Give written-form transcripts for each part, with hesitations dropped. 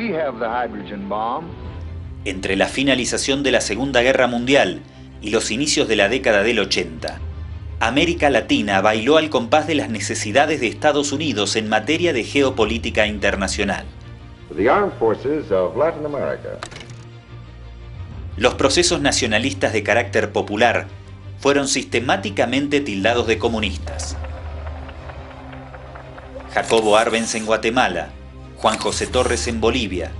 We have the hydrogen bomb. Entre la finalización de la Segunda Guerra Mundial y los inicios de la década del 80, América Latina bailó al compás de las necesidades de Estados Unidos en materia de geopolítica internacional. The Armed Forces of Latin America. Los procesos nacionalistas de carácter popular fueron sistemáticamente tildados de comunistas. Jacobo Arbenz en Guatemala, Juan José Torres en Bolivia,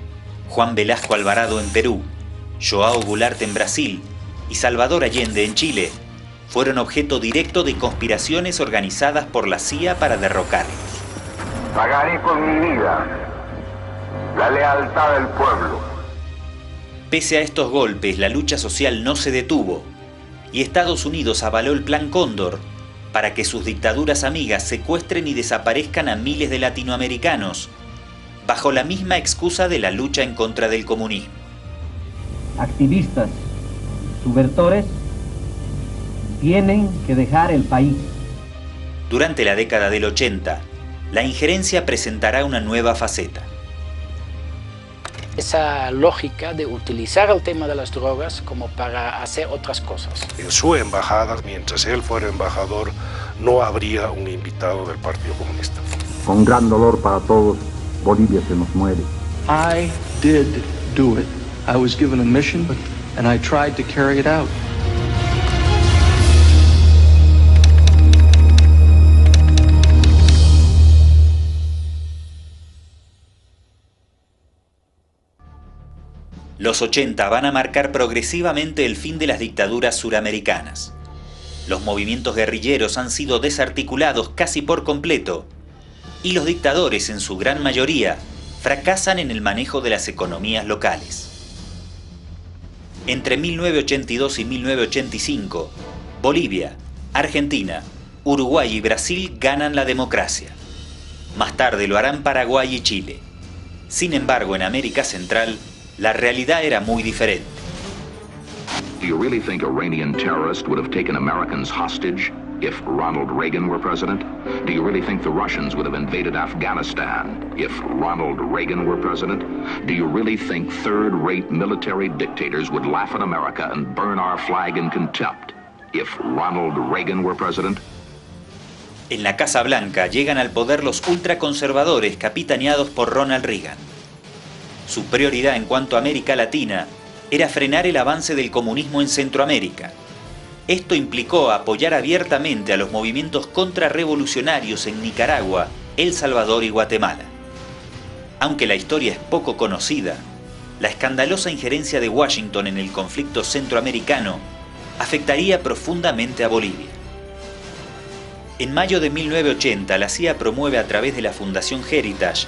Juan Velasco Alvarado en Perú, João Goulart en Brasil y Salvador Allende en Chile fueron objeto directo de conspiraciones organizadas por la CIA para derrocarlos. Pagaré con mi vida la lealtad del pueblo. Pese a estos golpes, la lucha social no se detuvo y Estados Unidos avaló el Plan Cóndor para que sus dictaduras amigas secuestren y desaparezcan a miles de latinoamericanos bajo la misma excusa de la lucha en contra del comunismo. Activistas, subvertores, tienen que dejar el país. Durante la década del 80, la injerencia presentará una nueva faceta. Esa lógica de utilizar el tema de las drogas como para hacer otras cosas. En su embajada, mientras él fuera embajador, no habría un invitado del Partido Comunista. Con gran dolor para todos, Bolivia se nos muere. I did do it. I was given a mission, and I tried to carry it out. Los 80 van a marcar progresivamente el fin de las dictaduras suramericanas. Los movimientos guerrilleros han sido desarticulados casi por completo y los dictadores, en su gran mayoría, fracasan en el manejo de las economías locales. Entre 1982 y 1985, Bolivia, Argentina, Uruguay y Brasil ganan la democracia. Más tarde lo harán Paraguay y Chile. Sin embargo, en América Central, la realidad era muy diferente. Do you really think Iranian terrorists would have taken Americans hostage if Ronald Reagan were president? Do you really think the Russians would have invaded Afghanistan if Ronald Reagan were president? Do you really think third-rate military dictators would laugh at America and burn our flag in contempt if Ronald Reagan were president? En la Casa Blanca llegan al poder los ultraconservadores capitaneados por Ronald Reagan. Su prioridad en cuanto a América Latina era frenar el avance del comunismo en Centroamérica. Esto implicó apoyar abiertamente a los movimientos contrarrevolucionarios en Nicaragua, El Salvador y Guatemala. Aunque la historia es poco conocida, la escandalosa injerencia de Washington en el conflicto centroamericano afectaría profundamente a Bolivia. En mayo de 1980, la CIA promueve a través de la Fundación Heritage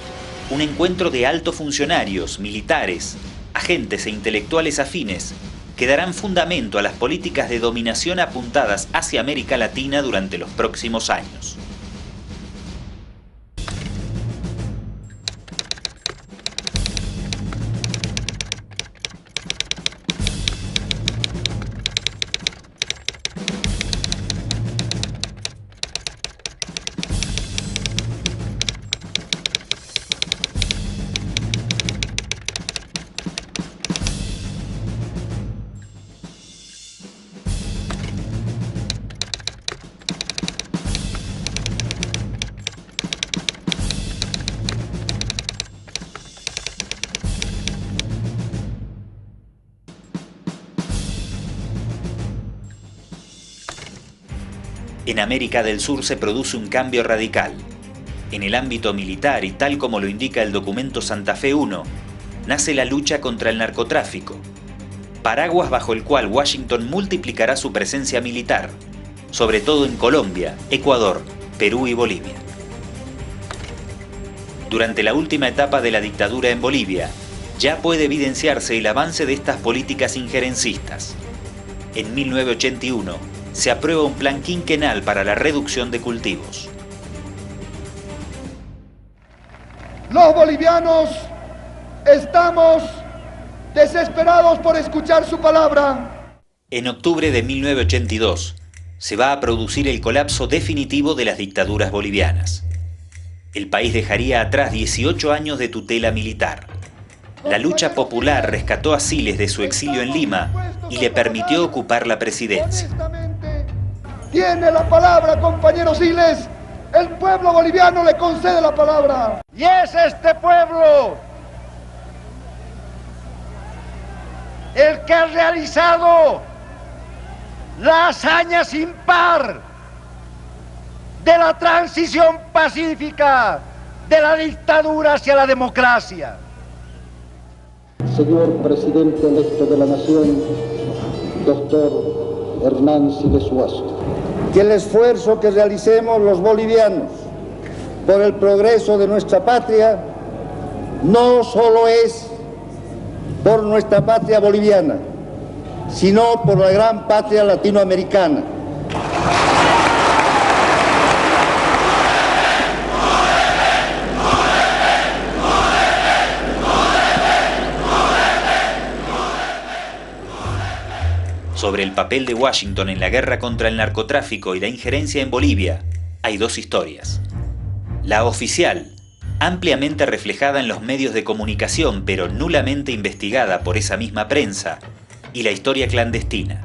un encuentro de altos funcionarios, militares, agentes e intelectuales afines que darán fundamento a las políticas de dominación apuntadas hacia América Latina durante los próximos años. En América del Sur se produce un cambio radical. En el ámbito militar y tal como lo indica el documento Santa Fe I, nace la lucha contra el narcotráfico, paraguas bajo el cual Washington multiplicará su presencia militar, sobre todo en Colombia, Ecuador, Perú y Bolivia. Durante la última etapa de la dictadura en Bolivia, ya puede evidenciarse el avance de estas políticas injerencistas. En 1981, se aprueba un plan quinquenal para la reducción de cultivos. Los bolivianos estamos desesperados por escuchar su palabra. En octubre de 1982, se va a producir el colapso definitivo de las dictaduras bolivianas. El país dejaría atrás 18 años de tutela militar. la lucha popular rescató a Siles de su exilio en Lima y le permitió ocupar la presidencia. Tiene la palabra, compañero Siles. El pueblo boliviano le concede la palabra. Y es este pueblo el que ha realizado la hazaña sin par de la transición pacífica de la dictadura hacia la democracia. Señor presidente electo de la nación, doctor Hernán Siles Suazo, que el esfuerzo que realicemos los bolivianos por el progreso de nuestra patria no solo es por nuestra patria boliviana, sino por la gran patria latinoamericana. Sobre el papel de Washington en la guerra contra el narcotráfico y la injerencia en Bolivia, hay dos historias. La oficial, ampliamente reflejada en los medios de comunicación pero nulamente investigada por esa misma prensa, y la historia clandestina,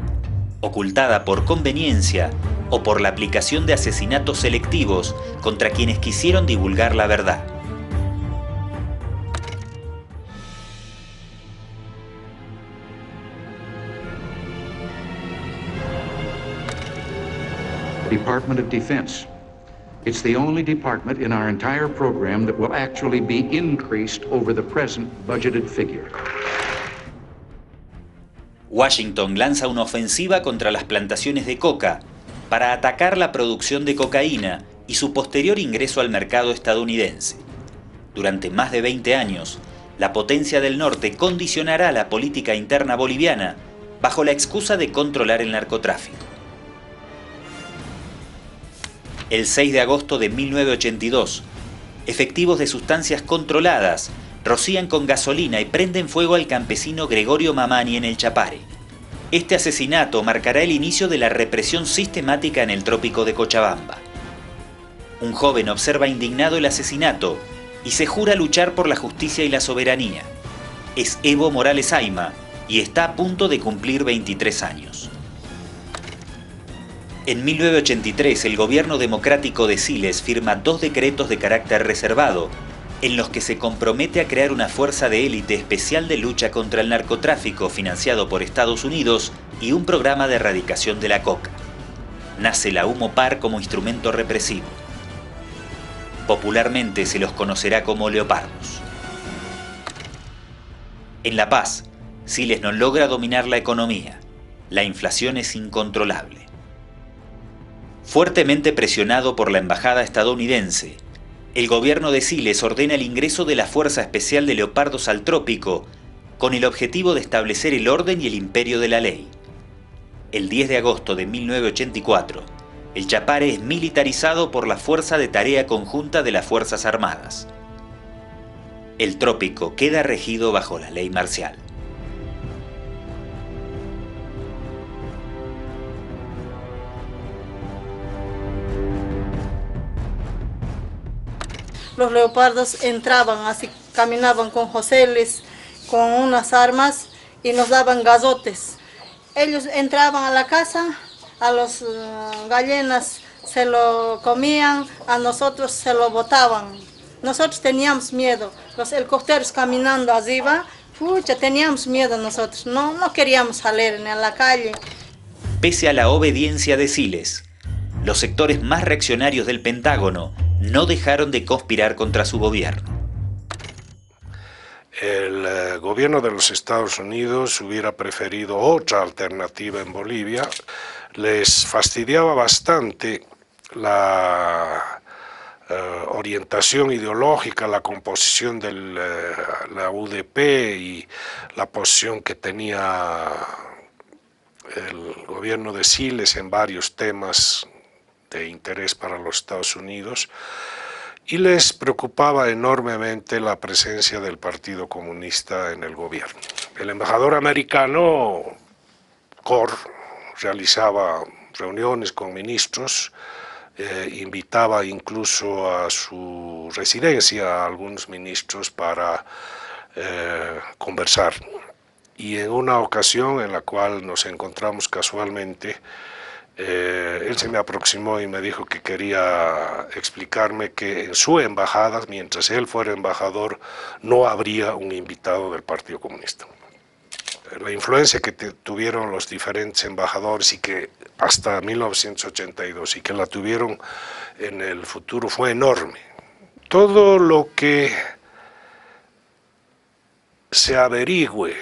ocultada por conveniencia o por la aplicación de asesinatos selectivos contra quienes quisieron divulgar la verdad. Department of Defense. It's the only department in our entire program that will actually be increased over the present budgeted figure. Washington lanza una ofensiva contra las plantaciones de coca para atacar la producción de cocaína y su posterior ingreso al mercado estadounidense. Durante más de 20 años, la potencia del norte condicionará la política interna boliviana bajo la excusa de controlar el narcotráfico. El 6 de agosto de 1982, efectivos de sustancias controladas rocían con gasolina y prenden fuego al campesino Gregorio Mamani en el Chapare. Este asesinato marcará el inicio de la represión sistemática en el trópico de Cochabamba. Un joven observa indignado el asesinato y se jura luchar por la justicia y la soberanía. Es Evo Morales Ayma y está a punto de cumplir 23 años. En 1983, el gobierno democrático de Siles firma 2 decretos de carácter reservado, en los que se compromete a crear una fuerza de élite especial de lucha contra el narcotráfico financiado por Estados Unidos y un programa de erradicación de la coca. Nace la UMOPAR como instrumento represivo. Popularmente se los conocerá como leopardos. En La Paz, Siles no logra dominar la economía. La inflación es incontrolable. Fuertemente presionado por la embajada estadounidense, el gobierno de Siles ordena el ingreso de la Fuerza Especial de Leopardos al Trópico con el objetivo de establecer el orden y el imperio de la ley. El 10 de agosto de 1984, el Chapare es militarizado por la Fuerza de Tarea Conjunta de las Fuerzas Armadas. El Trópico queda regido bajo la ley marcial. Los leopardos entraban, así caminaban con joseles, con unas armas y nos daban gazotes. Ellos entraban a la casa, a los gallinas se lo comían, a nosotros se lo botaban. Nosotros teníamos miedo, los helicópteros caminando arriba, teníamos miedo nosotros, no queríamos salir ni a la calle. Pese a la obediencia de Siles, los sectores más reaccionarios del Pentágono no dejaron de conspirar contra su gobierno. El gobierno de los Estados Unidos hubiera preferido otra alternativa en Bolivia. Les fastidiaba bastante la orientación ideológica, la composición de la UDP y la posición que tenía el gobierno de Siles en varios temas de interés para los Estados Unidos, y les preocupaba enormemente la presencia del Partido Comunista en el gobierno. El embajador americano, Cor, realizaba reuniones con ministros, invitaba incluso a su residencia a algunos ministros para conversar. Y en una ocasión en la cual nos encontramos casualmente, él se me aproximó y me dijo que quería explicarme que en su embajada, mientras él fuera embajador, no habría un invitado del Partido Comunista. La influencia que tuvieron los diferentes embajadores y que hasta 1982 y que la tuvieron en el futuro fue enorme. Todo lo que se averigüe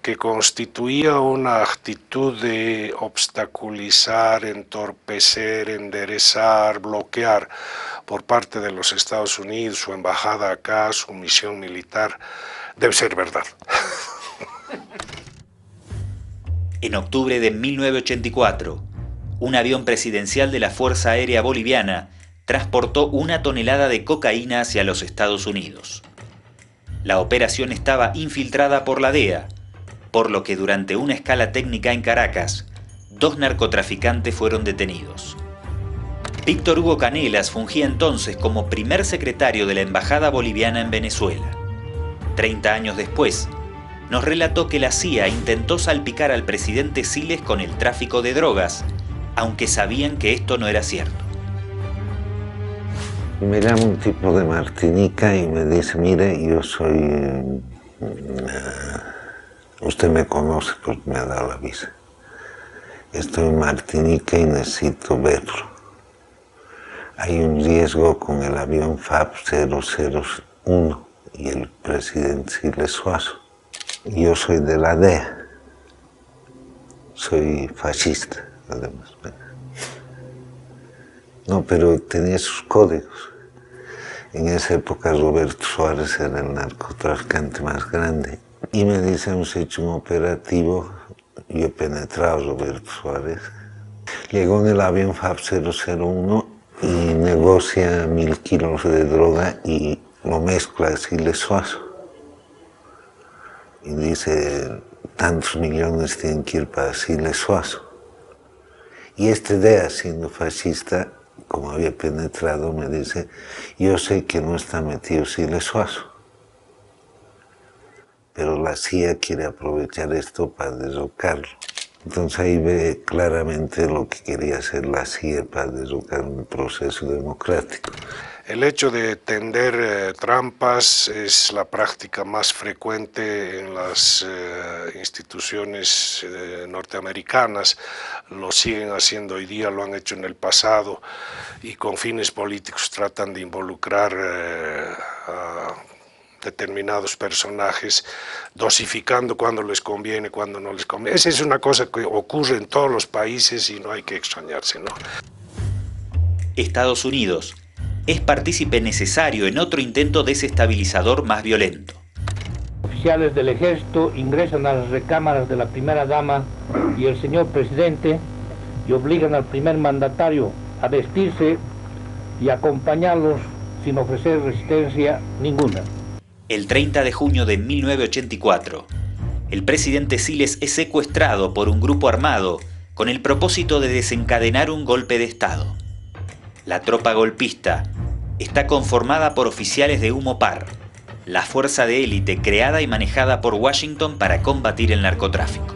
que constituía una actitud de obstaculizar, entorpecer, enderezar, bloquear por parte de los Estados Unidos, su embajada acá, su misión militar, debe ser verdad. En octubre de 1984, un avión presidencial de la Fuerza Aérea Boliviana transportó 1 tonelada de cocaína hacia los Estados Unidos. La operación estaba infiltrada por la DEA, por lo que durante una escala técnica en Caracas, 2 narcotraficantes fueron detenidos. Víctor Hugo Canelas fungía entonces como primer secretario de la Embajada Boliviana en Venezuela. 30 años después, nos relató que la CIA intentó salpicar al presidente Siles con el tráfico de drogas, aunque sabían que esto no era cierto. Me llama un tipo de Martinica y me dice, mire, yo soy... usted me conoce porque me ha dado la visa. Estoy en Martinica y necesito verlo. Hay un riesgo con el avión FAB 001 y el presidente Siles Suazo. Yo soy de la DEA, soy fascista, además. No, pero tenía sus códigos. En esa época Roberto Suárez era el narcotraficante más grande. Y me dice, hemos hecho un operativo, yo he penetrado a Roberto Suárez. Llegó en el avión FAB 001 y negocia 1000 kilos de droga y lo mezcla a Siles Suazo. Y dice, tantos millones tienen que ir para Siles Suazo. Y este DEA, siendo fascista, como había penetrado, me dice, yo sé que no está metido Siles Suazo, pero la CIA quiere aprovechar esto para derrocarlo. Entonces ahí ve claramente lo que quería hacer la CIA para derrocar un proceso democrático. El hecho de tender trampas es la práctica más frecuente en las instituciones norteamericanas. Lo siguen haciendo hoy día, lo han hecho en el pasado y con fines políticos tratan de involucrar a determinados personajes, dosificando cuando les conviene, cuando no les conviene. Esa es una cosa que ocurre en todos los países y no hay que extrañarse, ¿no? Estados Unidos es partícipe necesario en otro intento desestabilizador más violento. Oficiales del ejército ingresan a las recámaras de la primera dama y el señor presidente y obligan al primer mandatario a vestirse y acompañarlos sin ofrecer resistencia ninguna. El 30 de junio de 1984, el presidente Siles es secuestrado por un grupo armado con el propósito de desencadenar un golpe de Estado. La tropa golpista está conformada por oficiales de Humopar, la fuerza de élite creada y manejada por Washington para combatir el narcotráfico.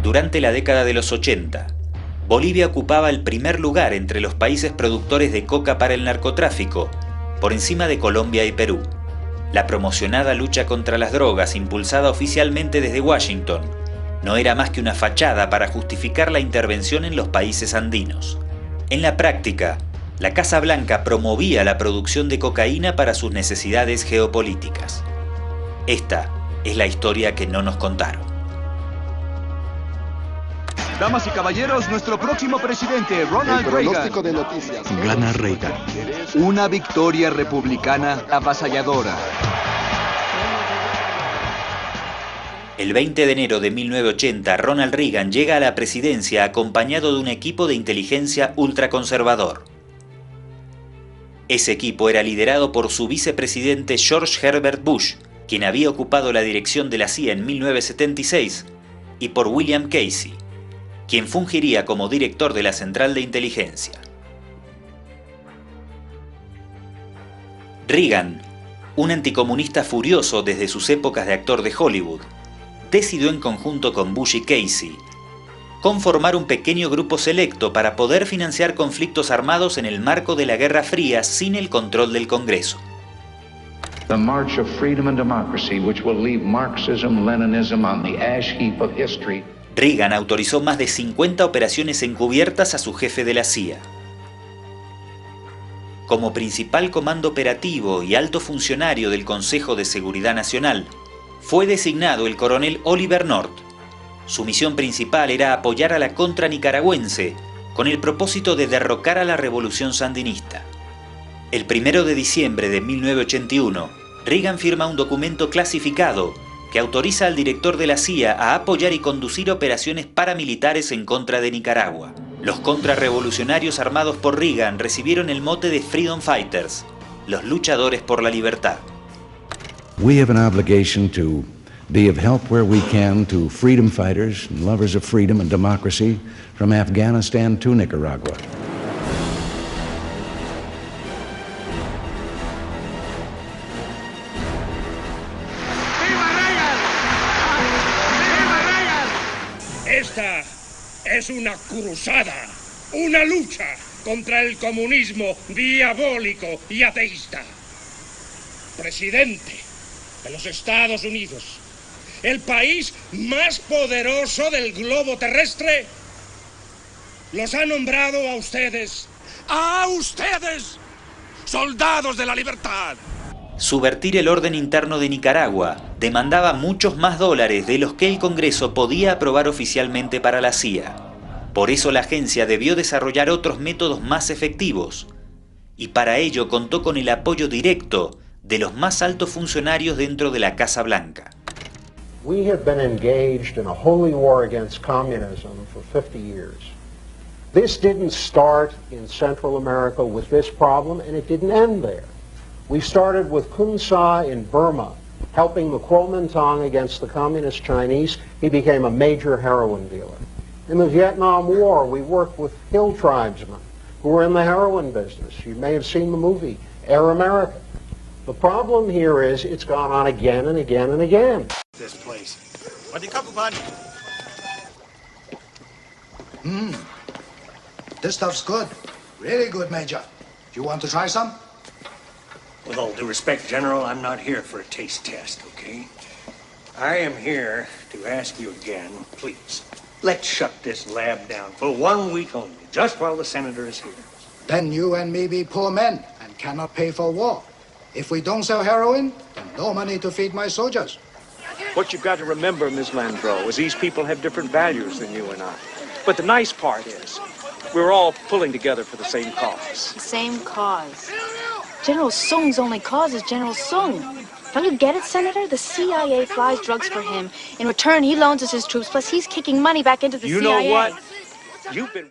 Durante la década de los 80, Bolivia ocupaba el primer lugar entre los países productores de coca para el narcotráfico, por encima de Colombia y Perú. La promocionada lucha contra las drogas, impulsada oficialmente desde Washington, no era más que una fachada para justificar la intervención en los países andinos. En la práctica, la Casa Blanca promovía la producción de cocaína para sus necesidades geopolíticas. Esta es la historia que no nos contaron. Damas y caballeros, nuestro próximo presidente, Ronald Reagan. El pronóstico de noticias. Gana Reagan. Una victoria republicana avasalladora. El 20 de enero de 1980, Ronald Reagan llega a la presidencia acompañado de un equipo de inteligencia ultraconservador. Ese equipo era liderado por su vicepresidente George Herbert Bush, quien había ocupado la dirección de la CIA en 1976, y por William Casey, quien fungiría como director de la Central de Inteligencia. Reagan, un anticomunista furioso desde sus épocas de actor de Hollywood, decidió en conjunto con Bush y Casey conformar un pequeño grupo selecto para poder financiar conflictos armados en el marco de la Guerra Fría sin el control del Congreso. The march of freedom and democracy, which will leave Marxism, Leninism on the ash heap of history. Reagan autorizó más de 50 operaciones encubiertas a su jefe de la CIA. Como principal comando operativo y alto funcionario del Consejo de Seguridad Nacional, fue designado el coronel Oliver North. Su misión principal era apoyar a la contra nicaragüense con el propósito de derrocar a la revolución sandinista. El 1 de diciembre de 1981, Reagan firma un documento clasificado que autoriza al director de la CIA a apoyar y conducir operaciones paramilitares en contra de Nicaragua. Los contrarrevolucionarios armados por Reagan recibieron el mote de Freedom Fighters, los luchadores por la libertad. We have an obligation to be of help where we can to freedom fighters and lovers of freedom and democracy from Afghanistan to Nicaragua. Esta es una cruzada, una lucha contra el comunismo diabólico y ateísta. Presidente de los Estados Unidos, el país más poderoso del globo terrestre, los ha nombrado a ustedes, soldados de la libertad. Subvertir el orden interno de Nicaragua demandaba muchos más dólares de los que el Congreso podía aprobar oficialmente para la CIA. Por eso la agencia debió desarrollar otros métodos más efectivos, y para ello contó con el apoyo directo de los más altos funcionarios dentro de la Casa Blanca. We have been engaged in a holy war against communism for 50 years. This didn't start in Central America with this problem, and it didn't end there. We started with Kun Sa in Burma, helping the Kuomintang against the communist Chinese. He became a major heroin dealer. In the Vietnam War, we worked with hill tribesmen who were in the heroin business. You may have seen the movie Air America. The problem here is it's gone on again and again and again. This place. This stuff's good. Really good, Major. Do you want to try some? With all due respect, General, I'm not here for a taste test, okay? I am here to ask you again, please, let's shut this lab down for 1 week only, just while the Senator is here. Then you and me be poor men and cannot pay for war. If we don't sell heroin, then no money to feed my soldiers. What you've got to remember, Ms. Landreau, is these people have different values than you and I. But the nice part is, we're all pulling together for the same cause. The same cause. General Sung's only cause is General Sung. Don't you get it, Senator? The CIA flies drugs for him. In return, he loans us his troops, plus he's kicking money back into the CIA. You know what? You've been...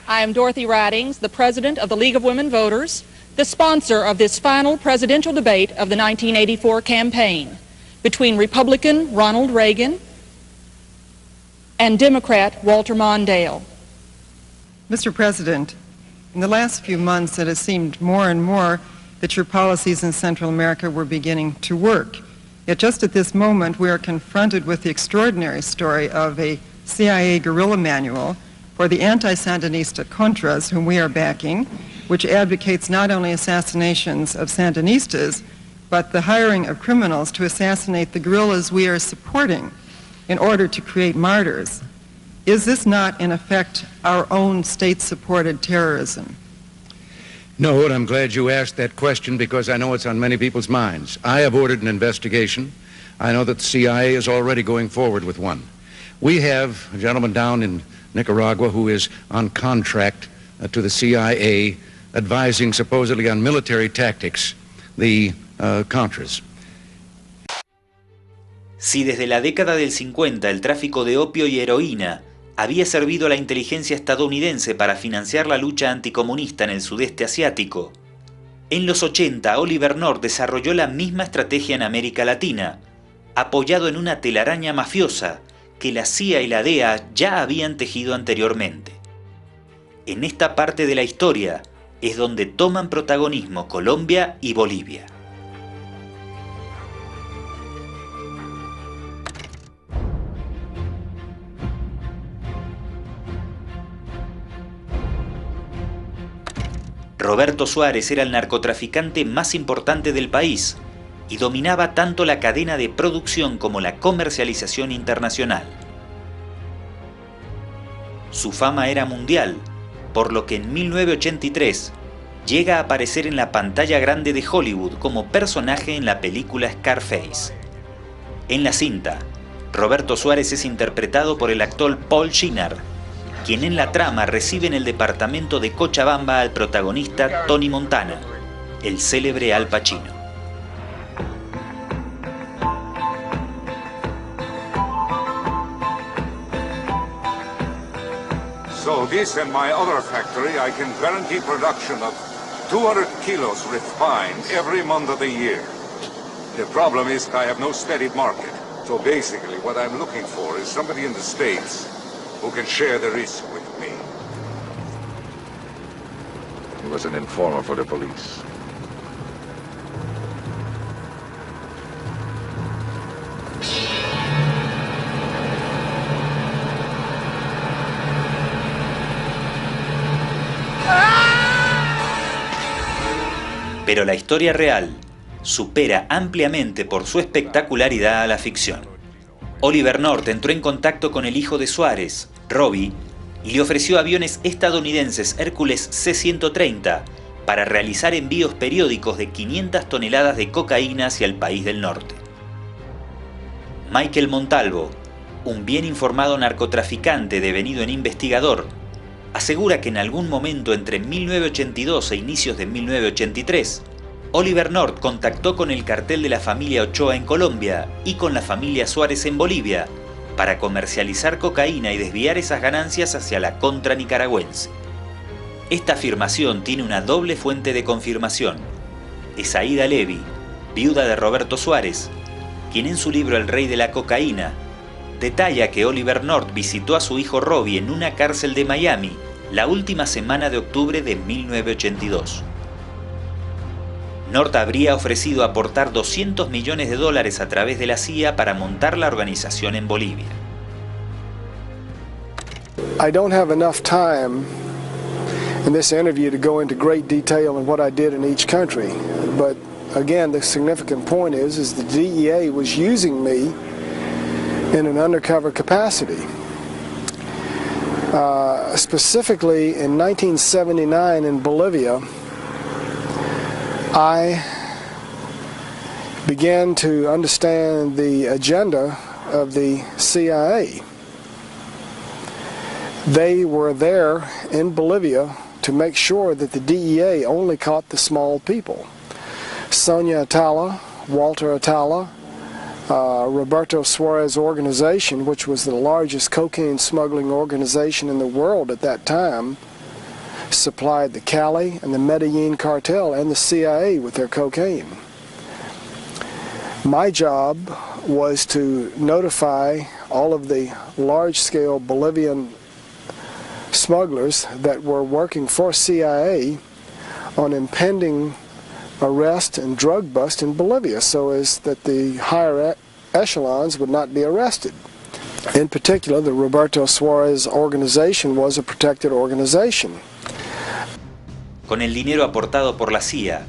I am Dorothy Ridings, the president of the League of Women Voters, the sponsor of this final presidential debate of the 1984 campaign between Republican Ronald Reagan and Democrat Walter Mondale. Mr. President, in the last few months it has seemed more and more that your policies in Central America were beginning to work. Yet just at this moment we are confronted with the extraordinary story of a CIA guerrilla manual for the anti-Sandinista Contras, whom we are backing, which advocates not only assassinations of Sandinistas, but the hiring of criminals to assassinate the guerrillas we are supporting in order to create martyrs. Is this not, in effect, our own state-supported terrorism? No, and I'm glad you asked that question because I know it's on many people's minds. I have ordered an investigation. I know that the CIA is already going forward with one. We have a gentleman down in Nicaragua, who is on contract to the CIA, advising supposedly on military tactics, the Contras. Si desde la década del 50 el tráfico de opio y heroína había servido a la inteligencia estadounidense para financiar la lucha anticomunista en el sudeste asiático, en los 80 Oliver North desarrolló la misma estrategia en América Latina, apoyado en una telaraña mafiosa que la CIA y la DEA ya habían tejido anteriormente. En esta parte de la historia es donde toman protagonismo Colombia y Bolivia. Roberto Suárez era el narcotraficante más importante del país y dominaba tanto la cadena de producción como la comercialización internacional. Su fama era mundial, por lo que en 1983 llega a aparecer en la pantalla grande de Hollywood como personaje en la película Scarface. En la cinta, Roberto Suárez es interpretado por el actor Paul Shenar, quien en la trama recibe en el departamento de Cochabamba al protagonista Tony Montana, el célebre Al Pacino. So this and my other factory, I can guarantee production of 200 kilos refined every month of the year. The problem is I have no steady market. So basically what I'm looking for is somebody in the States who can share the risk with me. He was an informer for the police. Pero la historia real supera ampliamente por su espectacularidad a la ficción. Oliver North entró en contacto con el hijo de Suárez, Robbie, y le ofreció aviones estadounidenses Hércules C-130 para realizar envíos periódicos de 500 toneladas de cocaína hacia el país del norte. Michael Montalvo, un bien informado narcotraficante devenido en investigador, asegura que en algún momento entre 1982 e inicios de 1983, Oliver North contactó con el cartel de la familia Ochoa en Colombia y con la familia Suárez en Bolivia para comercializar cocaína y desviar esas ganancias hacia la contra nicaragüense. Esta afirmación tiene una doble fuente de confirmación. Es Aida Levy, viuda de Roberto Suárez, quien en su libro El Rey de la Cocaína detalla que Oliver North visitó a su hijo Robbie en una cárcel de Miami la última semana de octubre de 1982. North habría ofrecido aportar $200 millones a través de la CIA para montar la organización en Bolivia. I don't have enough time in this interview to go into great detail on what I did in each country, but again, the significant point is the DEA was using me in an undercover capacity. Specifically in 1979 in Bolivia, I began to understand the agenda of the CIA. They were there in Bolivia to make sure that the DEA only caught the small people. Sonia Atala, Walter Atala, Roberto Suárez organization, which was the largest cocaine smuggling organization in the world at that time, supplied the Cali and the Medellin cartel and the CIA with their cocaine. My job was to notify all of the large-scale Bolivian smugglers that were working for CIA on impending arrest and drug bust in Bolivia so as that the higher echelons would not be arrested. In particular, the Roberto Suárez organization was a protected organization. Con el dinero aportado por la CIA,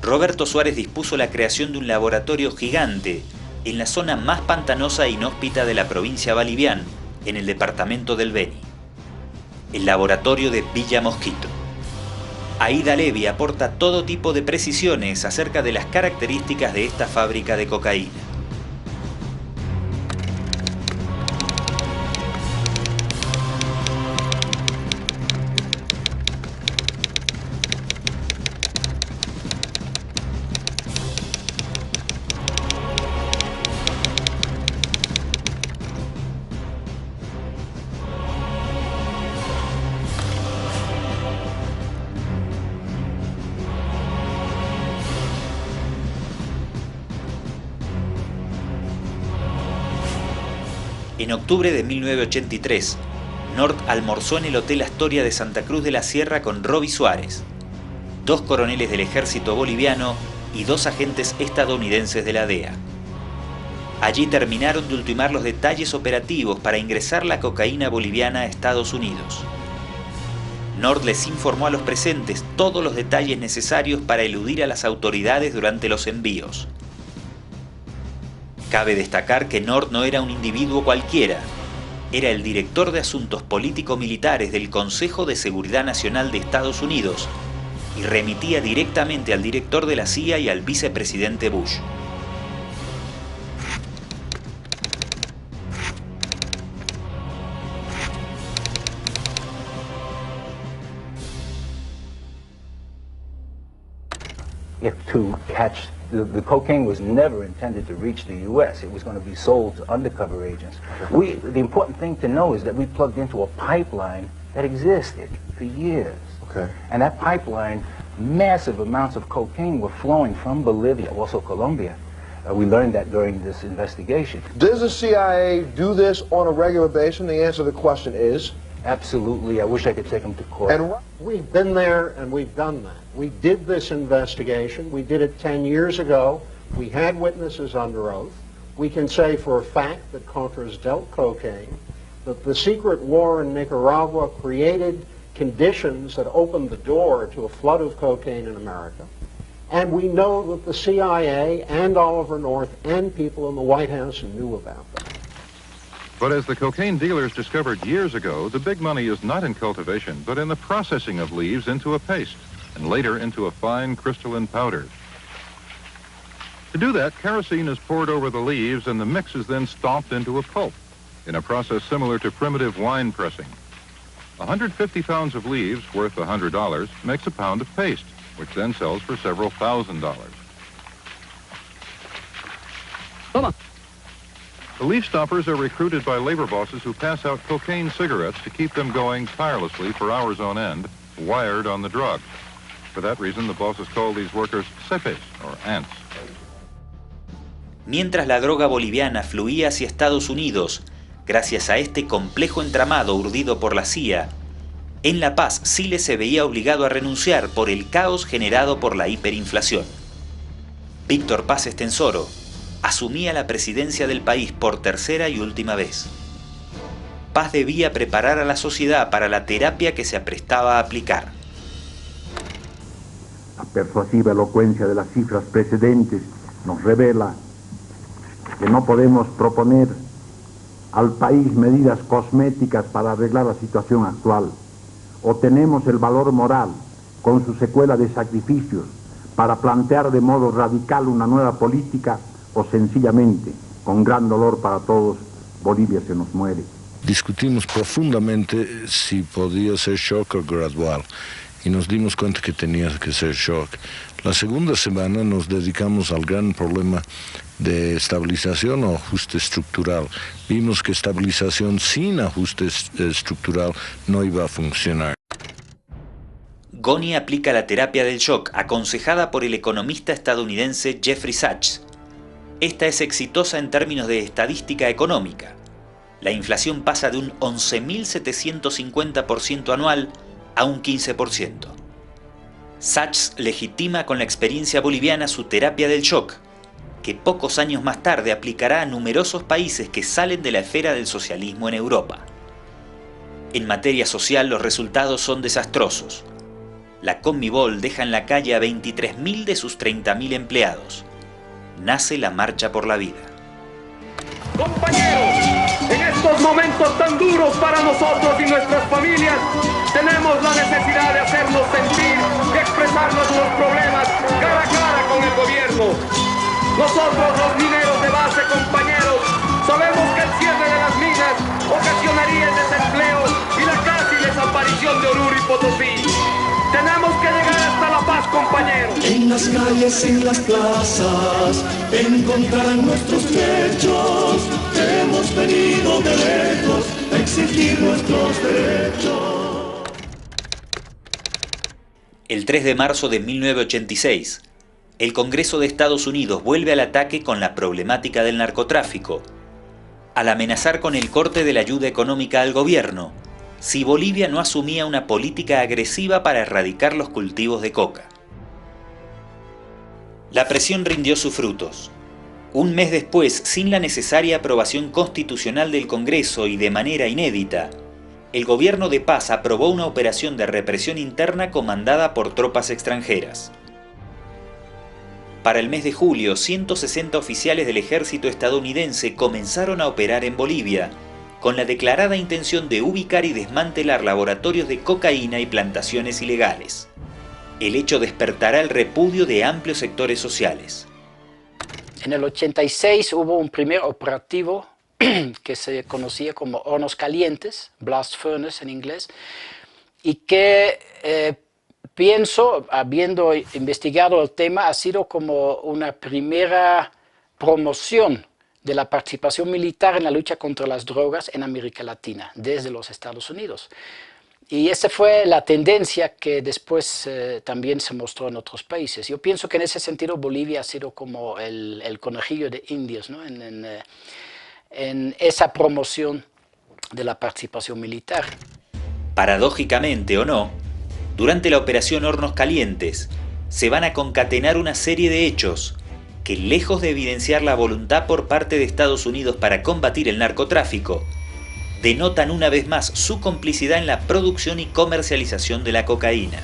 Roberto Suárez dispuso la creación de un laboratorio gigante en la zona más pantanosa e inhóspita de la provincia Boliviana, en el departamento del Beni, el laboratorio de Villa Mosquito. Aida Levy aporta todo tipo de precisiones acerca de las características de esta fábrica de cocaína. En octubre de 1983, Nord almorzó en el Hotel Astoria de Santa Cruz de la Sierra con Roby Suárez, 2 coroneles del ejército boliviano y 2 agentes estadounidenses de la DEA. Allí terminaron de ultimar los detalles operativos para ingresar la cocaína boliviana a Estados Unidos. Nord les informó a los presentes todos los detalles necesarios para eludir a las autoridades durante los envíos. Cabe destacar que Nord no era un individuo cualquiera, era el director de Asuntos Político-Militares del Consejo de Seguridad Nacional de Estados Unidos y remitía directamente al director de la CIA y al vicepresidente Bush. If to catch the cocaine was never intended to reach the U.S. It was going to be sold to undercover agents. The important thing to know is that we plugged into a pipeline that existed for years. Okay. And that pipeline, massive amounts of cocaine were flowing from Bolivia, also Colombia. We learned that during this investigation. Does the CIA do this on a regular basis? And the answer to the question is? Absolutely. I wish I could take them to court. And we've been there and we've done that. We did this investigation. We did it 10 years ago. We had witnesses under oath. We can say for a fact that Contras dealt cocaine, that the secret war in Nicaragua created conditions that opened the door to a flood of cocaine in America. And we know that the CIA and Oliver North and people in the White House knew about that. But as the cocaine dealers discovered years ago, the big money is not in cultivation, but in the processing of leaves into a paste, and later into a fine crystalline powder. To do that, kerosene is poured over the leaves, and the mix is then stomped into a pulp, in a process similar to primitive wine pressing. 150 pounds of leaves, worth $100, makes a pound of paste, which then sells for several $1,000s. The leaf stompers are recruited by labor bosses who pass out cocaine cigarettes to keep them going tirelessly for hours on end, wired on the drug. For that reason, the bosses call these workers cepes, or ants. Mientras la droga boliviana fluía hacia Estados Unidos, gracias a este complejo entramado urdido por la CIA, en La Paz Siles se veía obligado a renunciar por el caos generado por la hiperinflación. Víctor Paz Estensoro asumía la presidencia del país por tercera y última vez. Paz debía preparar a la sociedad para la terapia que se aprestaba a aplicar. La persuasiva elocuencia de las cifras precedentes nos revela que no podemos proponer al país medidas cosméticas para arreglar la situación actual. O tenemos el valor moral, con su secuela de sacrificios, para plantear de modo radical una nueva política, o sencillamente, con gran dolor para todos, Bolivia se nos muere. Discutimos profundamente si podía ser shock o gradual y nos dimos cuenta que tenía que ser shock. La segunda semana nos dedicamos al gran problema de estabilización o ajuste estructural. Vimos que estabilización sin ajuste estructural no iba a funcionar. Goni aplica la terapia del shock aconsejada por el economista estadounidense Jeffrey Sachs. Esta es exitosa en términos de estadística económica. La inflación pasa de un 11.750% anual a un 15%. Sachs legitima con la experiencia boliviana su terapia del shock, que pocos años más tarde aplicará a numerosos países que salen de la esfera del socialismo en Europa. En materia social los resultados son desastrosos. La Conmebol deja en la calle a 23.000 de sus 30.000 empleados. Nace la Marcha por la Vida. Compañeros, en estos momentos tan duros para nosotros y nuestras familias, tenemos la necesidad de hacernos sentir y expresar nuestros problemas cara a cara con el gobierno. Nosotros, los mineros de base, compañeros, sabemos que el cierre de las minas ocasionaría el desempleo y la casi desaparición de Oruro y Potosí. Tenemos que llegar hasta La Paz, compañeros. En las calles, en las plazas, encontrarán nuestros derechos. Hemos venido de lejos a exigir nuestros derechos. El 3 de marzo de 1986, el Congreso de Estados Unidos vuelve al ataque con la problemática del narcotráfico. al amenazar con el corte de la ayuda económica al gobierno si Bolivia no asumía una política agresiva para erradicar los cultivos de coca. La presión rindió sus frutos. Un mes después, sin la necesaria aprobación constitucional del Congreso y de manera inédita, el gobierno de Paz aprobó una operación de represión interna comandada por tropas extranjeras. Para el mes de julio, 160 oficiales del ejército estadounidense comenzaron a operar en Bolivia, con la declarada intención de ubicar y desmantelar laboratorios de cocaína y plantaciones ilegales. El hecho despertará el repudio de amplios sectores sociales. En el 86 hubo un primer operativo que se conocía como hornos calientes, blast furnace en inglés, y que pienso, habiendo investigado el tema, ha sido como una primera promoción de la participación militar en la lucha contra las drogas en América Latina, desde los Estados Unidos. Y esa fue la tendencia que después también se mostró en otros países. Yo pienso que en ese sentido Bolivia ha sido como el conejillo de Indias, ¿no? En esa promoción de la participación militar. Paradójicamente o no, durante la operación Hornos Calientes se van a concatenar una serie de hechos que, lejos de evidenciar la voluntad por parte de Estados Unidos para combatir el narcotráfico, denotan una vez más su complicidad en la producción y comercialización de la cocaína.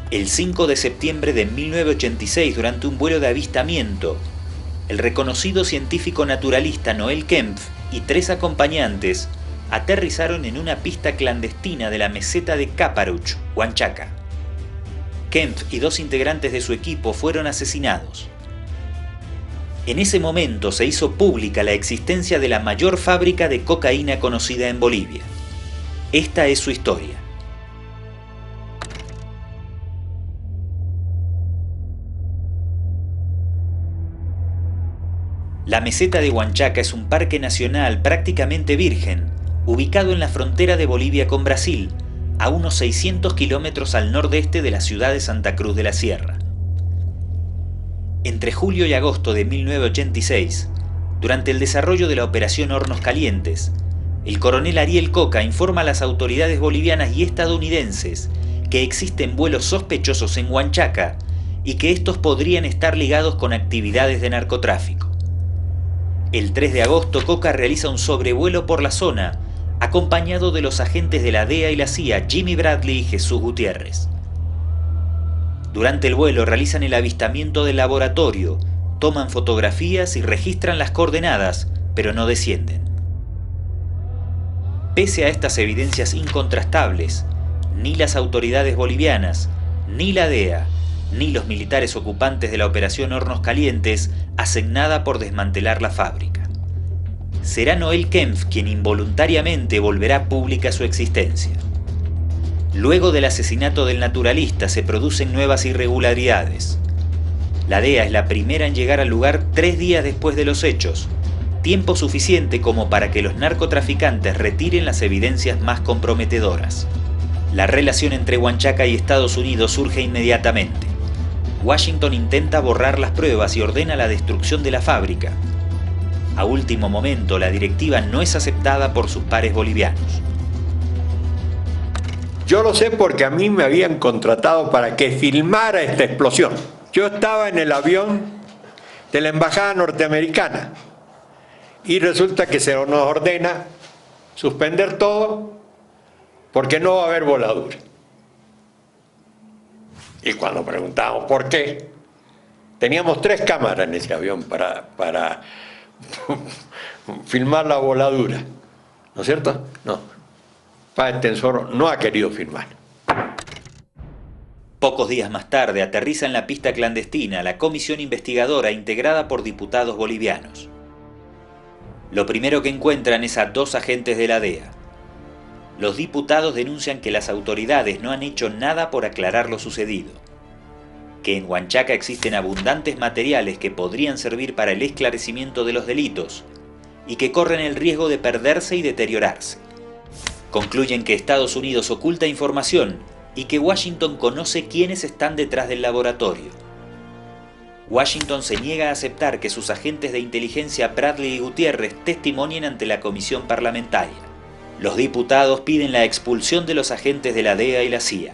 El 5 de septiembre de 1986, durante un vuelo de avistamiento, el reconocido científico naturalista Noel Kempf y 3 acompañantes aterrizaron en una pista clandestina de la meseta de Caparuch, Huanchaca. Kempf y 2 integrantes de su equipo fueron asesinados. En ese momento se hizo pública la existencia de la mayor fábrica de cocaína conocida en Bolivia. Esta es su historia. La meseta de Huanchaca es un parque nacional prácticamente virgen, ubicado en la frontera de Bolivia con Brasil, a unos 600 kilómetros al nordeste de la ciudad de Santa Cruz de la Sierra. Entre julio y agosto de 1986, durante el desarrollo de la operación Hornos Calientes, el coronel Ariel Coca informa a las autoridades bolivianas y estadounidenses que existen vuelos sospechosos en Huanchaca y que estos podrían estar ligados con actividades de narcotráfico. El 3 de agosto, Coca realiza un sobrevuelo por la zona, acompañado de los agentes de la DEA y la CIA, Jimmy Bradley y Jesús Gutiérrez. Durante el vuelo realizan el avistamiento del laboratorio, toman fotografías y registran las coordenadas, pero no descienden. Pese a estas evidencias incontrastables, ni las autoridades bolivianas, ni la DEA, ni los militares ocupantes de la operación Hornos Calientes hacen nada por desmantelar la fábrica. Será Noel Kempf quien involuntariamente volverá pública su existencia. Luego del asesinato del naturalista se producen nuevas irregularidades. La DEA es la primera en llegar al lugar 3 días después de los hechos, tiempo suficiente como para que los narcotraficantes retiren las evidencias más comprometedoras. La relación entre Huanchaca y Estados Unidos surge inmediatamente. Washington intenta borrar las pruebas y ordena la destrucción de la fábrica. A último momento, la directiva no es aceptada por sus pares bolivianos. Yo lo sé porque a mí me habían contratado para que filmara esta explosión. Yo estaba en el avión de la embajada norteamericana y resulta que se nos ordena suspender todo porque no va a haber voladura. Y cuando preguntábamos por qué, teníamos 3 cámaras en ese avión para filmar la voladura, ¿no es cierto? No, Páez Tensoro no ha querido filmar. Pocos días más tarde aterriza en la pista clandestina la comisión investigadora integrada por diputados bolivianos. Lo primero que encuentran es a 2 agentes de la DEA. Los diputados denuncian que las autoridades no han hecho nada por aclarar lo sucedido, que en Huanchaca existen abundantes materiales que podrían servir para el esclarecimiento de los delitos y que corren el riesgo de perderse y deteriorarse. Concluyen que Estados Unidos oculta información y que Washington conoce quiénes están detrás del laboratorio. Washington se niega a aceptar que sus agentes de inteligencia Bradley y Gutiérrez testimonien ante la comisión parlamentaria. Los diputados piden la expulsión de los agentes de la DEA y la CIA.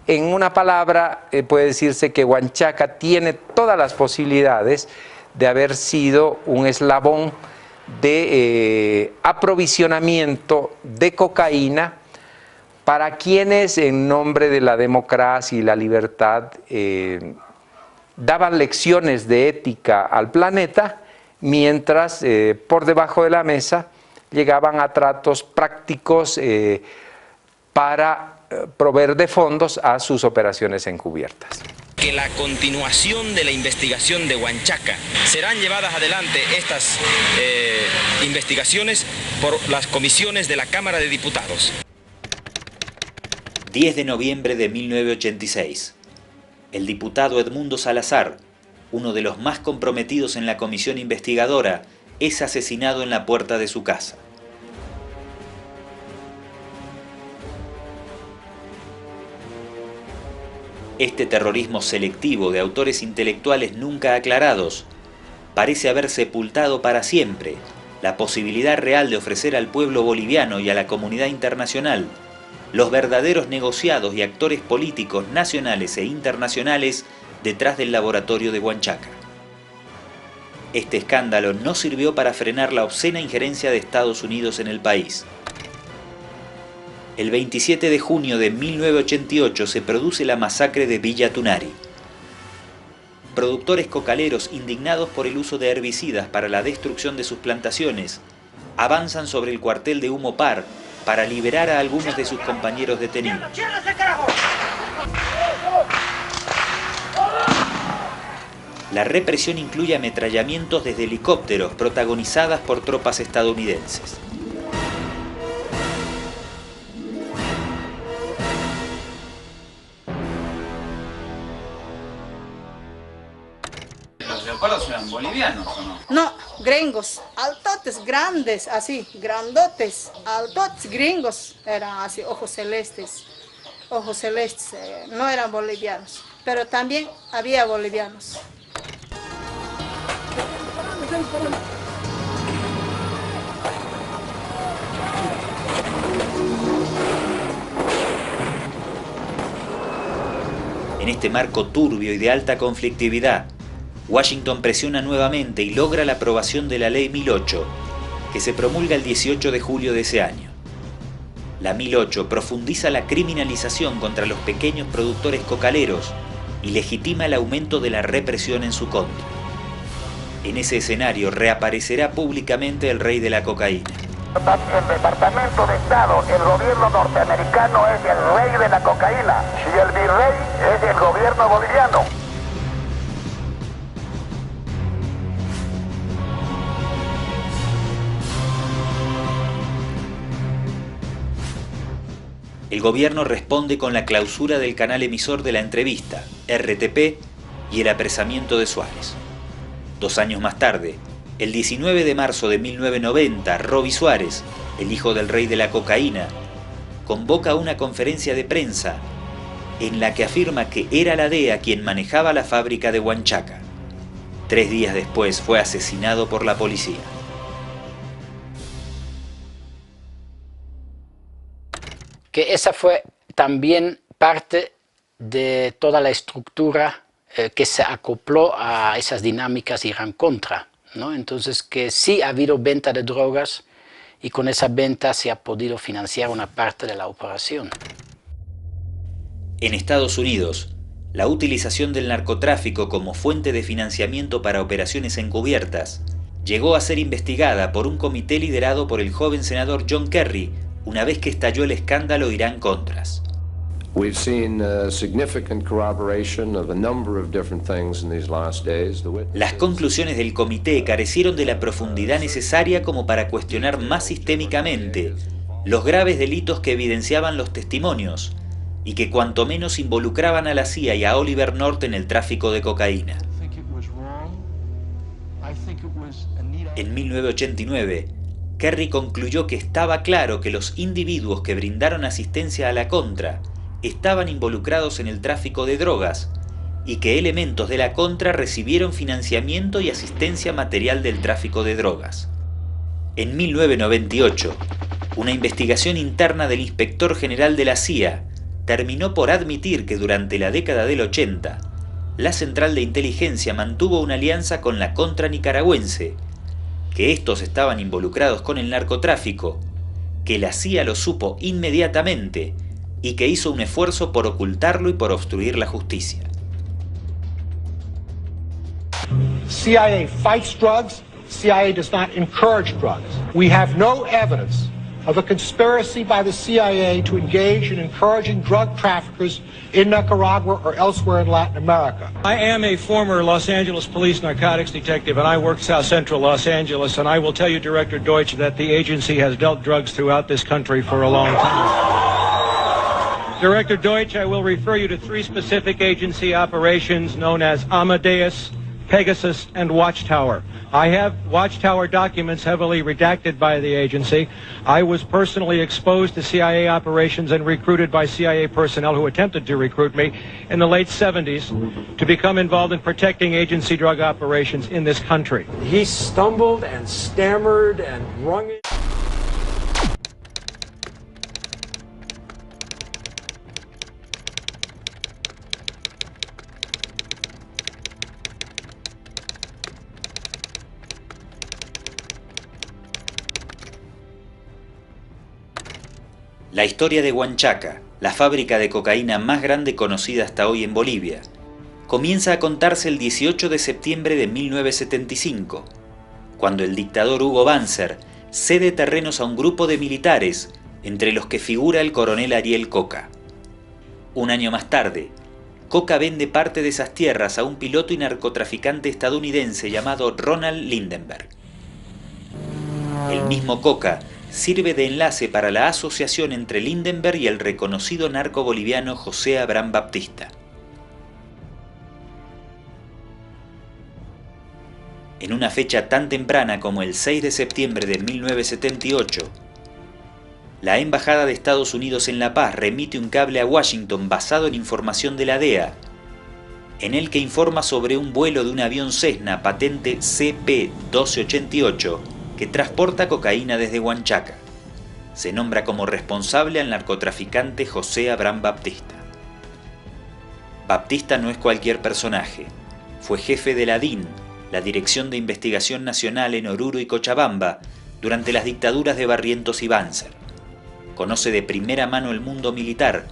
En una palabra, puede decirse que Huanchaca tiene todas las posibilidades de haber sido un eslabón de aprovisionamiento de cocaína para quienes, en nombre de la democracia y la libertad, daban lecciones de ética al planeta, mientras por debajo de la mesa llegaban a tratos prácticos para proveer de fondos a sus operaciones encubiertas. Que la continuación de la investigación de Huanchaca serán llevadas adelante estas investigaciones por las comisiones de la Cámara de Diputados. 10 de noviembre de 1986. El diputado Edmundo Salazar, uno de los más comprometidos en la comisión investigadora, es asesinado en la puerta de su casa. Este terrorismo selectivo de autores intelectuales nunca aclarados parece haber sepultado para siempre la posibilidad real de ofrecer al pueblo boliviano y a la comunidad internacional los verdaderos negociados y actores políticos nacionales e internacionales detrás del laboratorio de Huanchaca. Este escándalo no sirvió para frenar la obscena injerencia de Estados Unidos en el país. El 27 de junio de 1988 se produce la masacre de Villa Tunari. Productores cocaleros indignados por el uso de herbicidas para la destrucción de sus plantaciones avanzan sobre el cuartel de Humopar para liberar a algunos de sus compañeros detenidos. La represión incluye ametrallamientos desde helicópteros protagonizadas por tropas estadounidenses. ¿Los leopardos eran bolivianos o no? No, gringos, altotes, grandes, así, grandotes, altotes, gringos, eran así, ojos celestes, no eran bolivianos, pero también había bolivianos. En este marco turbio y de alta conflictividad, Washington presiona nuevamente y logra la aprobación de la Ley 1008, que se promulga el 18 de julio de ese año. La 1008 profundiza la criminalización contra los pequeños productores cocaleros y legitima el aumento de la represión en su contra. En ese escenario reaparecerá públicamente el rey de la cocaína. El Departamento de Estado, el gobierno norteamericano es el rey de la cocaína y el virrey es el gobierno boliviano. El gobierno responde con la clausura del canal emisor de la entrevista, RTP, y el apresamiento de Suárez. 2 años más tarde, el 19 de marzo de 1990, Roby Suárez, el hijo del rey de la cocaína, convoca una conferencia de prensa en la que afirma que era la DEA quien manejaba la fábrica de Huanchaca. 3 días después fue asesinado por la policía. Que esa fue también parte de toda la estructura que se acopló a esas dinámicas Irán-Contra, ¿no? Entonces que sí ha habido venta de drogas y con esa venta se ha podido financiar una parte de la operación. En Estados Unidos, la utilización del narcotráfico como fuente de financiamiento para operaciones encubiertas llegó a ser investigada por un comité liderado por el joven senador John Kerry una vez que estalló el escándalo Irán-Contras. We've seen significant corroboration of a number of different things in these last days. Las conclusiones del comité carecieron de la profundidad necesaria como para cuestionar más sistémicamente los graves delitos que evidenciaban los testimonios y que cuanto menos involucraban a la CIA y a Oliver North en el tráfico de cocaína. En 1989, Kerry concluyó que estaba claro que los individuos que brindaron asistencia a la Contra estaban involucrados en el tráfico de drogas y que elementos de la Contra recibieron financiamiento y asistencia material del tráfico de drogas. En 1998, una investigación interna del inspector general de la CIA terminó por admitir que durante la década del 80, la Central de Inteligencia mantuvo una alianza con la Contra nicaragüense, que estos estaban involucrados con el narcotráfico, que la CIA lo supo inmediatamente y que hizo un esfuerzo por ocultarlo y por obstruir la justicia. CIA fights drugs. CIA does not encourage drugs. We have no evidence of a conspiracy by the CIA to engage in encouraging drug traffickers in Nicaragua or elsewhere in Latin America. I am a former Los Angeles police narcotics detective, and I work South Central Los Angeles, and I will tell you, Director Deutsch, that the agency has dealt drugs throughout this country for a long time. Director Deutsch, I will refer you to 3 specific agency operations known as Amadeus, Pegasus, and Watchtower. I have Watchtower documents heavily redacted by the agency. I was personally exposed to CIA operations and recruited by CIA personnel who attempted to recruit me in the late 70s to become involved in protecting agency drug operations in this country. He stumbled and stammered and wrung it. La historia de Huanchaca, la fábrica de cocaína más grande conocida hasta hoy en Bolivia, comienza a contarse el 18 de septiembre de 1975, cuando el dictador Hugo Banzer cede terrenos a un grupo de militares, entre los que figura el coronel Ariel Coca. Un año más tarde, Coca vende parte de esas tierras a un piloto y narcotraficante estadounidense llamado Ronald Lindenberg. El mismo Coca sirve de enlace para la asociación entre Lindenberg y el reconocido narco boliviano José Abraham Baptista. En una fecha tan temprana como el 6 de septiembre de 1978, la Embajada de Estados Unidos en La Paz remite un cable a Washington basado en información de la DEA, en el que informa sobre un vuelo de un avión Cessna patente CP-1288 que transporta cocaína desde Huanchaca. Se nombra como responsable al narcotraficante José Abraham Baptista. Baptista no es cualquier personaje. Fue jefe de la DIN, la Dirección de Investigación Nacional en Oruro y Cochabamba, durante las dictaduras de Barrientos y Banzer. Conoce de primera mano el mundo militar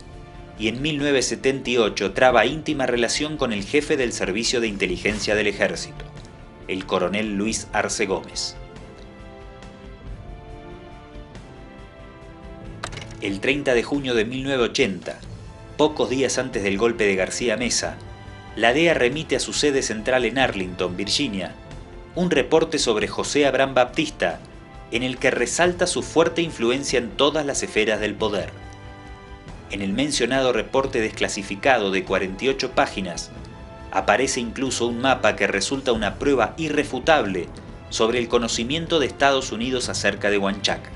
y en 1978 traba íntima relación con el jefe del Servicio de Inteligencia del Ejército, el coronel Luis Arce Gómez. El 30 de junio de 1980, pocos días antes del golpe de García Meza, la DEA remite a su sede central en Arlington, Virginia, un reporte sobre José Abraham Baptista, en el que resalta su fuerte influencia en todas las esferas del poder. En el mencionado reporte desclasificado de 48 páginas, aparece incluso un mapa que resulta una prueba irrefutable sobre el conocimiento de Estados Unidos acerca de Huanchaca.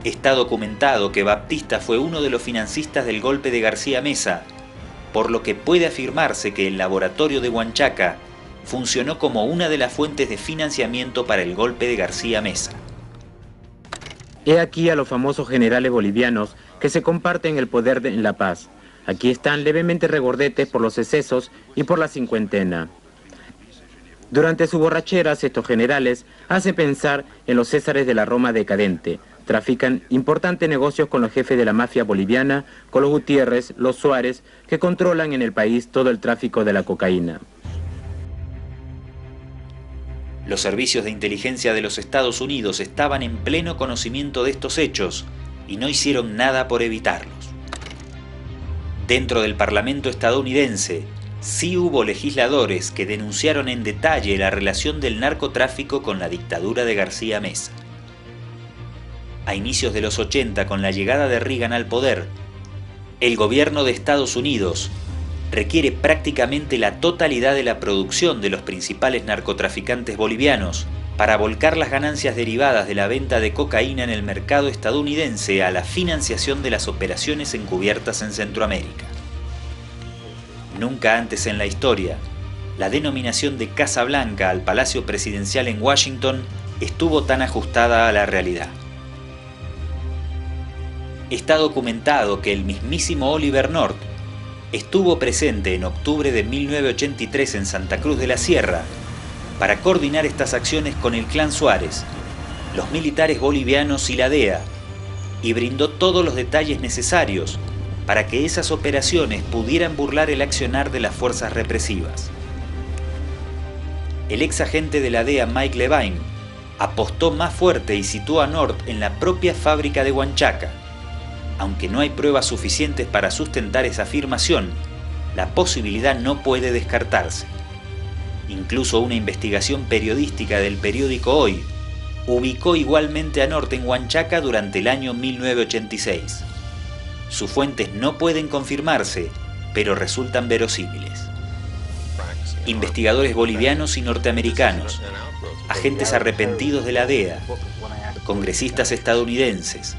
Está documentado que Baptista fue uno de los financistas del golpe de García Meza, por lo que puede afirmarse que el laboratorio de Huanchaca funcionó como una de las fuentes de financiamiento para el golpe de García Meza. He aquí a los famosos generales bolivianos que se comparten el poder en La Paz. Aquí están levemente regordetes por los excesos y por la cincuentena. Durante sus borracheras, estos generales hacen pensar en los Césares de la Roma decadente. Trafican importantes negocios con los jefes de la mafia boliviana, con los Gutiérrez, los Suárez, que controlan en el país todo el tráfico de la cocaína. Los servicios de inteligencia de los Estados Unidos estaban en pleno conocimiento de estos hechos y no hicieron nada por evitarlos. Dentro del Parlamento estadounidense, sí hubo legisladores que denunciaron en detalle la relación del narcotráfico con la dictadura de García Meza. A inicios de los 80, con la llegada de Reagan al poder, el gobierno de Estados Unidos requiere prácticamente la totalidad de la producción de los principales narcotraficantes bolivianos para volcar las ganancias derivadas de la venta de cocaína en el mercado estadounidense a la financiación de las operaciones encubiertas en Centroamérica. Nunca antes en la historia, la denominación de Casa Blanca al Palacio Presidencial en Washington estuvo tan ajustada a la realidad. Está documentado que el mismísimo Oliver North estuvo presente en octubre de 1983 en Santa Cruz de la Sierra para coordinar estas acciones con el Clan Suárez, los militares bolivianos y la DEA, y brindó todos los detalles necesarios para que esas operaciones pudieran burlar el accionar de las fuerzas represivas. El ex agente de la DEA Mike Levine apostó más fuerte y situó a North en la propia fábrica de Huanchaca. Aunque no hay pruebas suficientes para sustentar esa afirmación, la posibilidad no puede descartarse. Incluso una investigación periodística del periódico Hoy ubicó igualmente a North en Huanchaca durante el año 1986. Sus fuentes no pueden confirmarse, pero resultan verosímiles. Investigadores bolivianos y norteamericanos, agentes arrepentidos de la DEA, congresistas estadounidenses,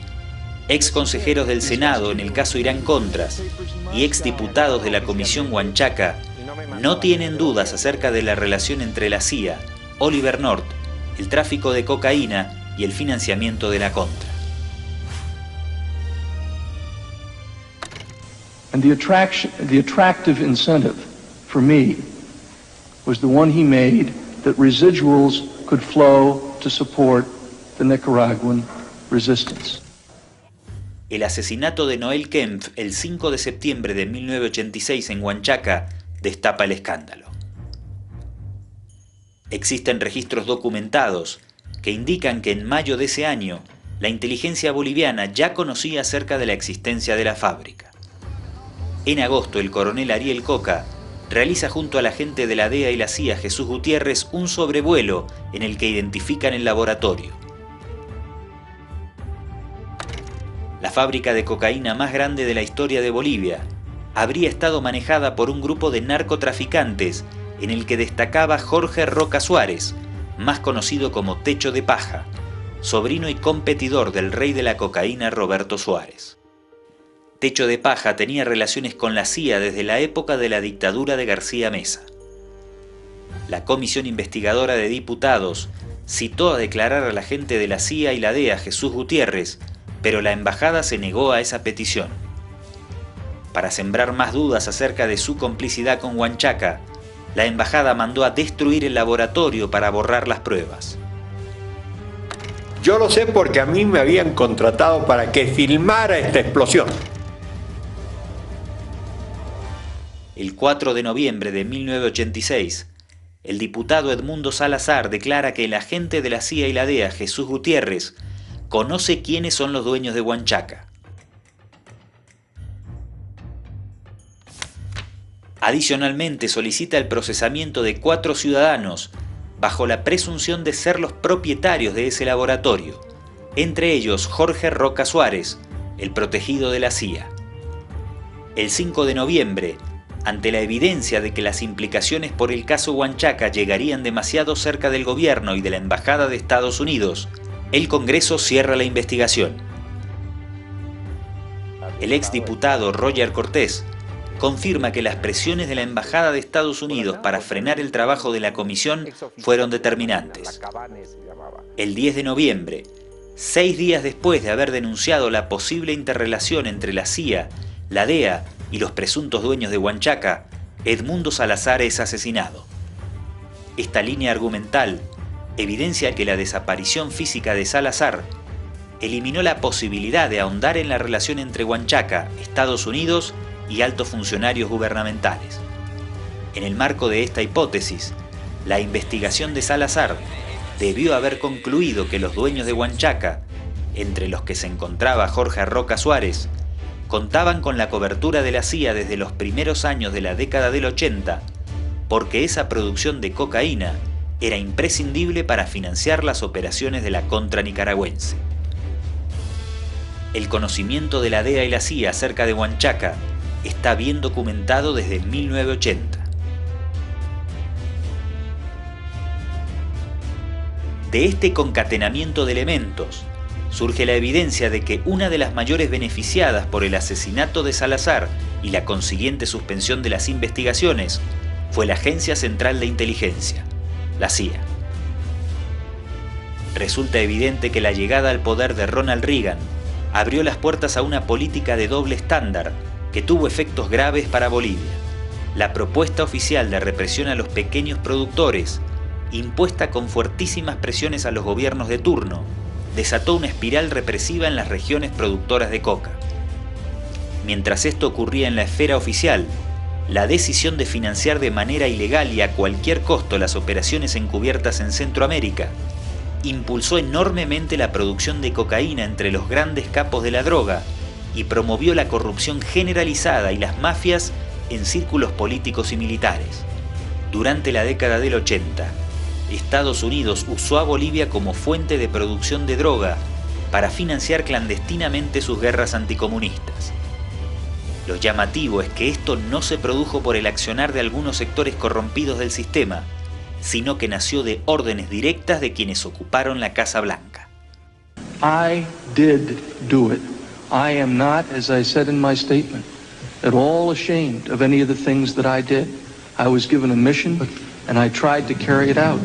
ex consejeros del Senado en el caso Irán-Contras y ex diputados de la Comisión Huanchaca no tienen dudas acerca de la relación entre la CIA, Oliver North, el tráfico de cocaína y el financiamiento de la Contra. And the attractive incentive for me was the one he made that residuals could flow to support the Nicaraguan resistance. El asesinato de Noel Kempf el 5 de septiembre de 1986 en Huanchaca destapa el escándalo. Existen registros documentados que indican que en mayo de ese año la inteligencia boliviana ya conocía acerca de la existencia de la fábrica. En agosto, el coronel Ariel Coca realiza junto al agente de la DEA y la CIA Jesús Gutiérrez un sobrevuelo en el que identifican el laboratorio. La fábrica de cocaína más grande de la historia de Bolivia habría estado manejada por un grupo de narcotraficantes en el que destacaba Jorge Roca Suárez, más conocido como Techo de Paja, sobrino y competidor del rey de la cocaína Roberto Suárez. Techo de Paja tenía relaciones con la CIA desde la época de la dictadura de García Meza. La comisión investigadora de diputados citó a declarar al agente de la CIA y la DEA Jesús Gutiérrez, pero la embajada se negó a esa petición. Para sembrar más dudas acerca de su complicidad con Huanchaca, la embajada mandó a destruir el laboratorio para borrar las pruebas. Yo lo sé porque a mí me habían contratado para que filmara esta explosión. El 4 de noviembre de 1986, el diputado Edmundo Salazar declara que el agente de la CIA y la DEA, Jesús Gutiérrez, conoce quiénes son los dueños de Huanchaca. Adicionalmente, solicita el procesamiento de 4 ciudadanos bajo la presunción de ser los propietarios de ese laboratorio, entre ellos Jorge Roca Suárez, el protegido de la CIA. El 5 de noviembre, ante la evidencia de que las implicaciones por el caso Huanchaca llegarían demasiado cerca del gobierno y de la Embajada de Estados Unidos, el Congreso cierra la investigación. El exdiputado Roger Cortés confirma que las presiones de la Embajada de Estados Unidos para frenar el trabajo de la comisión fueron determinantes. El 10 de noviembre, 6 días después de haber denunciado la posible interrelación entre la CIA, la DEA y los presuntos dueños de Huanchaca, Edmundo Salazar es asesinado. Esta línea argumental evidencia que la desaparición física de Salazar eliminó la posibilidad de ahondar en la relación entre Huanchaca, Estados Unidos y altos funcionarios gubernamentales. En el marco de esta hipótesis, la investigación de Salazar debió haber concluido que los dueños de Huanchaca, entre los que se encontraba Jorge Roca Suárez, contaban con la cobertura de la CIA desde los primeros años de la década del 80, porque esa producción de cocaína era imprescindible para financiar las operaciones de la Contra nicaragüense. El conocimiento de la DEA y la CIA acerca de Huanchaca está bien documentado desde 1980. De este concatenamiento de elementos surge la evidencia de que una de las mayores beneficiadas por el asesinato de Salazar y la consiguiente suspensión de las investigaciones fue la Agencia Central de Inteligencia, la CIA. Resulta evidente que la llegada al poder de Ronald Reagan abrió las puertas a una política de doble estándar que tuvo efectos graves para Bolivia. La propuesta oficial de represión a los pequeños productores, impuesta con fuertísimas presiones a los gobiernos de turno, desató una espiral represiva en las regiones productoras de coca. Mientras esto ocurría en la esfera oficial, la decisión de financiar de manera ilegal y a cualquier costo las operaciones encubiertas en Centroamérica impulsó enormemente la producción de cocaína entre los grandes capos de la droga y promovió la corrupción generalizada y las mafias en círculos políticos y militares. Durante la década del 80, Estados Unidos usó a Bolivia como fuente de producción de droga para financiar clandestinamente sus guerras anticomunistas. Lo llamativo es que esto no se produjo por el accionar de algunos sectores corrompidos del sistema, sino que nació de órdenes directas de quienes ocuparon la Casa Blanca. I did do it. I am not, as I said in my statement, at all ashamed of any of the things that I did. I was given a mission, and I tried to carry it out.